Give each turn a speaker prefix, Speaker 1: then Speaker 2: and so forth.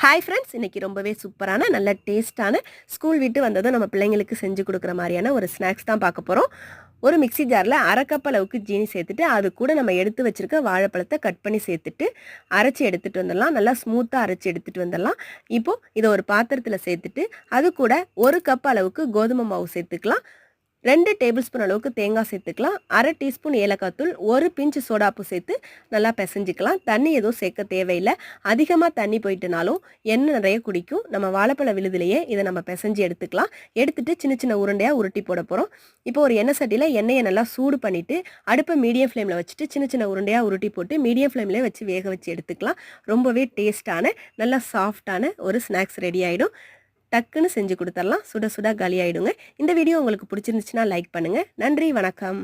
Speaker 1: Hi friends, இன்னைக்கு ரொம்பவே சூப்பரான நல்ல டேஸ்ட்டான ஸ்கூல் விட்டு வந்ததும் நம்ம பிள்ளைங்களுக்கு செஞ்சு கொடுக்குற மாதிரியான ஒரு ஸ்நாக்ஸ் தான் பார்க்க போகிறோம். ஒரு மிக்ஸி ஜாரில் அரை கப் அளவுக்கு ஜீனி சேர்த்துட்டு அது கூட நம்ம எடுத்து வச்சிருக்க வாழைப்பழத்தை கட் பண்ணி சேர்த்துட்டு அரைச்சி எடுத்துகிட்டு வந்துடலாம். நல்லா ஸ்மூத்தாக அரைச்சி எடுத்துகிட்டு வந்துடலாம். இப்போது இதை ஒரு பாத்திரத்தில் சேர்த்துட்டு அது கூட ஒரு கப் அளவுக்கு கோதுமை மாவு சேர்த்துக்கலாம். 2 டேபிள் ஸ்பூன் அளவுக்கு தேங்காய் சேர்த்துக்கலாம். அரை டீஸ்பூன் ஏலக்காய் தூள், ஒரு பிஞ்ச் சோடாப்பு சேர்த்து நல்லா பிசைஞ்சிக்கலாம். தண்ணி எதுவும் சேர்க்க தேவையில்லை. அதிகமாக தண்ணி போயிட்டுனாலும் எண்ணெய் நிறைய குடிக்கும். நம்ம வாழைப்பழ விழுதுலையே இதை நம்ம பிசைஞ்சு எடுத்துக்கலாம். எடுத்துட்டு சின்ன சின்ன உருண்டையாக உருட்டி போட போகிறோம். இப்போ ஒரு எண்ணெய் சட்டியில் எண்ணெயை நல்லா சூடு பண்ணிவிட்டு அடுப்பை மீடியம் ஃப்ளேமில் வச்சுட்டு சின்ன சின்ன உருண்டையாக உருட்டி போட்டு மீடியம் ஃப்ளேம்லேயே வச்சு வேக வச்சு எடுத்துக்கலாம். ரொம்பவே டேஸ்ட்டான நல்லா சாஃப்டான ஒரு ஸ்நாக்ஸ் ரெடி ஆகிடும். டக்குன்னு செஞ்சு கொடுத்துடலாம். சுட சுட காலி ஆகிடுங்க. இந்த வீடியோ உங்களுக்கு பிடிச்சிருந்துச்சுன்னா லைக் பண்ணுங்கள். நன்றி, வணக்கம்.